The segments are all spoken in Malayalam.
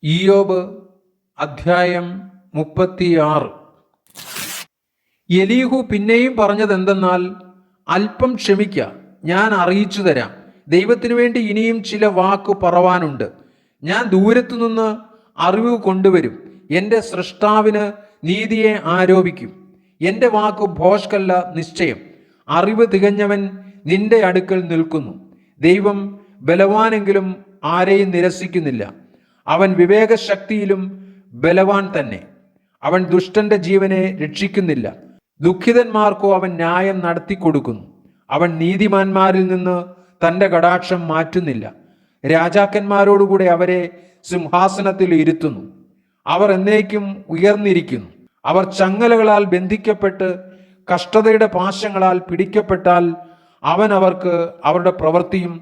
ഇയ്യോബ് അധ്യായം 36. എലീഹു പിന്നെയും പറഞ്ഞതെന്തെന്നാൽ, അല്പം ക്ഷമിക്ക, ഞാൻ അറിയിച്ചു തരാം. ദൈവത്തിനു വേണ്ടി ഇനിയും ചില വാക്ക് പറവാനുണ്ട്. ഞാൻ ദൂരത്തുനിന്ന് അറിവ് കൊണ്ടുവരും. എൻ്റെ സൃഷ്ടാവിന് നീതിയെ ആരോപിക്കും. എൻ്റെ വാക്ക് ഭോഷ്കല്ല, നിശ്ചയം. അറിവ് തികഞ്ഞവൻ നിന്റെ അടുക്കൽ നിൽക്കുന്നു. ദൈവം ബലവാനെങ്കിലും ആരെയും നിരസിക്കുന്നില്ല. അവൻ വിവേകശക്തിയിലും ബലവാൻ തന്നെ. അവൻ ദുഷ്ടന്റെ ജീവനെ രക്ഷിക്കുന്നില്ല. ദുഃഖിതന്മാർക്കോ അവൻ ന്യായം നടത്തിക്കൊടുക്കുന്നു. അവൻ നീതിമാന്മാരിൽ നിന്ന് തൻ്റെ കടാക്ഷം മാറ്റുന്നില്ല. രാജാക്കന്മാരോടുകൂടെ അവരെ സിംഹാസനത്തിൽ ഇരുത്തുന്നു. അവർ എന്നേക്കും ഉയർന്നിരിക്കുന്നു. അവർ ചങ്ങലകളാൽ ബന്ധിക്കപ്പെട്ട് കഷ്ടതയുടെ പാശങ്ങളാൽ പിടിക്കപ്പെട്ടാൽ അവൻ അവർക്ക് അവരുടെ പ്രവൃത്തിയും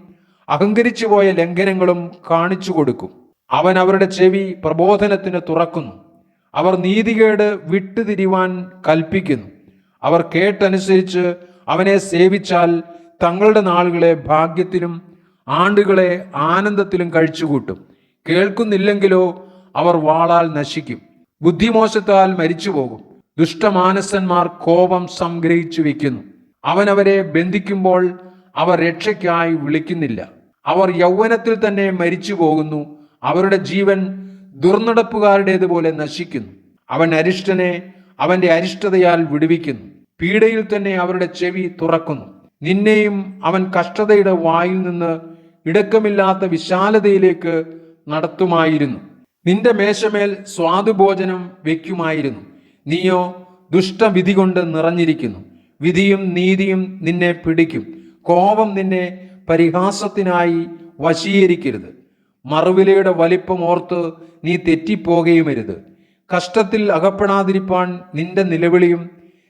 അഹങ്കരിച്ചു പോയ ലംഘനങ്ങളും കാണിച്ചു കൊടുക്കും. അവൻ അവരുടെ ചെവി പ്രബോധനത്തിന് തുറക്കുന്നു. അവർ നീതികേട് വിട്ടുതിരിവാൻ കൽപ്പിക്കുന്നു. അവർ കേട്ടനുസരിച്ച് അവനെ സേവിച്ചാൽ തങ്ങളുടെ നാളുകളെ ഭാഗ്യത്തിലും ആണ്ടുകളെ ആനന്ദത്തിലും കഴിച്ചുകൂട്ടും. കേൾക്കുന്നില്ലെങ്കിലോ അവർ വാളാൽ നശിക്കും. ബുദ്ധിമോശത്താൽ മരിച്ചുപോകും. ദുഷ്ടമാനസന്മാർ കോപം സംഗ്രഹിച്ചു വെക്കുന്നു. അവൻ അവരെ ബന്ധിക്കുമ്പോൾ അവർ രക്ഷയ്ക്കായി വിളിക്കുന്നില്ല. അവർ യൗവനത്തിൽ തന്നെ മരിച്ചു പോകുന്നു. അവരുടെ ജീവൻ ദുർനടപ്പുകാരുടേതുപോലെ നശിക്കുന്നു. അവൻ അരിഷ്ടനെ അവന്റെ അരിഷ്ടതയാൽ വിടുവിക്കുന്നു. പീഡയിൽ തന്നെ അവരുടെ ചെവി തുറക്കുന്നു. നിന്നെയും അവൻ കഷ്ടതയുടെ വായിൽ നിന്ന് ഇടക്കമില്ലാത്ത വിശാലതയിലേക്ക് നടത്തുമായിരുന്നു. നിന്റെ മേശമേൽ സ്വാദുഭോജനം വയ്ക്കുമായിരുന്നു. നീയോ ദുഷ്ടവിധി കൊണ്ട് നിറഞ്ഞിരിക്കുന്നു. വിധിയും നീതിയും നിന്നെ പിടിക്കും. കോപം നിന്നെ പരിഹാസത്തിനായി വശീകരിക്കരുത്. മറുവിലയുടെ വലിപ്പം ഓർത്ത് നീ തെറ്റിപ്പോകുകയുമരുത്. കഷ്ടത്തിൽ അകപ്പെടാതിരിപ്പാൻ നിന്റെ നിലവിളിയും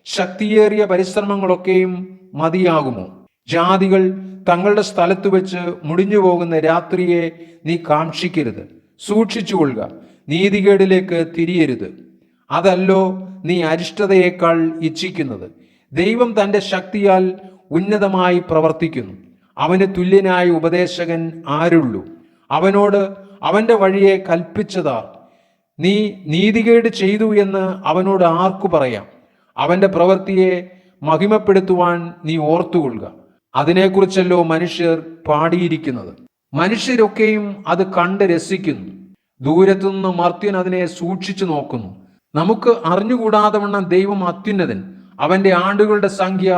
ശക്തിയേറിയ പരിശ്രമങ്ങളൊക്കെയും മതിയാകുമോ? ജാതികൾ തങ്ങളുടെ സ്ഥലത്ത് വെച്ച് മുടിഞ്ഞു പോകുന്ന രാത്രിയെ നീ കാക്ഷിക്കരുത്. സൂക്ഷിച്ചുകൊള്ളുക, നീതികേടിലേക്ക് തിരിയരുത്. അതല്ലോ നീ അരിഷ്ടതയേക്കാൾ ഇച്ഛിക്കുന്നത്. ദൈവം തൻ്റെ ശക്തിയാൽ ഉന്നതമായി പ്രവർത്തിക്കുന്നു. അവന് തുല്യനായ ഉപദേശകൻ ആരുള്ളൂ? അവനോട് അവന്റെ വഴിയെ കൽപ്പിച്ചതാർ? നീ നീതികേട് ചെയ്തു എന്ന് അവനോട് ആർക്കു പറയാം? അവന്റെ പ്രവൃത്തിയെ മഹിമപ്പെടുത്തുവാൻ നീ ഓർത്തുകൊള്ളുക. അതിനെക്കുറിച്ചല്ലോ മനുഷ്യർ പാടിയിരിക്കുന്നത്. മനുഷ്യരൊക്കെയും അത് കണ്ട് രസിക്കുന്നു. ദൂരത്തുനിന്ന് മർത്യൻ അതിനെ സൂക്ഷിച്ചു നോക്കുന്നു. നമുക്ക് അറിഞ്ഞുകൂടാതെ വണ്ണം ദൈവം അത്യുന്നതൻ. അവന്റെ ആണ്ടുകളുടെ സംഖ്യ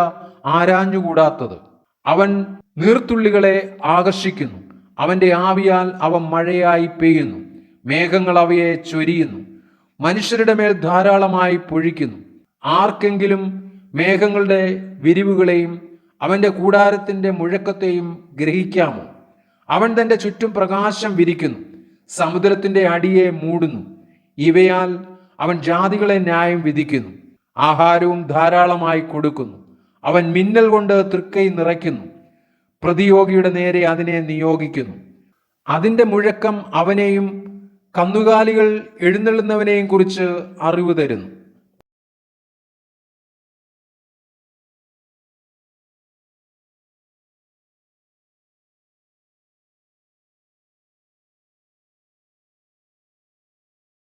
ആരാഞ്ഞുകൂടാത്തത്. അവൻ നീർത്തുള്ളികളെ ആകർഷിക്കുന്നു. അവന്റെ ആവിയാൽ അവ മഴയായി പെയ്യുന്നു. മേഘങ്ങൾ അവയെ ചൊരിയുന്നു. മനുഷ്യരുടെ മേൽ ധാരാളമായി പൊഴിക്കുന്നു. ആർക്കെങ്കിലും മേഘങ്ങളുടെ വിരിവുകളെയും അവന്റെ കൂടാരത്തിന്റെ മുഴക്കത്തെയും ഗ്രഹിക്കാമോ? അവൻ തന്റെ ചുറ്റും പ്രകാശം വിരിക്കുന്നു. സമുദ്രത്തിന്റെ അടിയെ മൂടുന്നു. ഇവയാൽ അവൻ ജാതികളെ ന്യായം വിധിക്കുന്നു. ആഹാരവും ധാരാളമായി കൊടുക്കുന്നു. അവൻ മിന്നൽ കൊണ്ട് തൃക്കൈ നിറയ്ക്കുന്നു. പ്രതിയോഗിയുടെ നേരെ അതിനെ നിയോഗിക്കുന്നു. അതിൻ്റെ മുഴക്കം അവനെയും കന്നുകാലികൾ എഴുന്നള്ളുന്നവനെയും കുറിച്ച് അറിവ് തരുന്നു.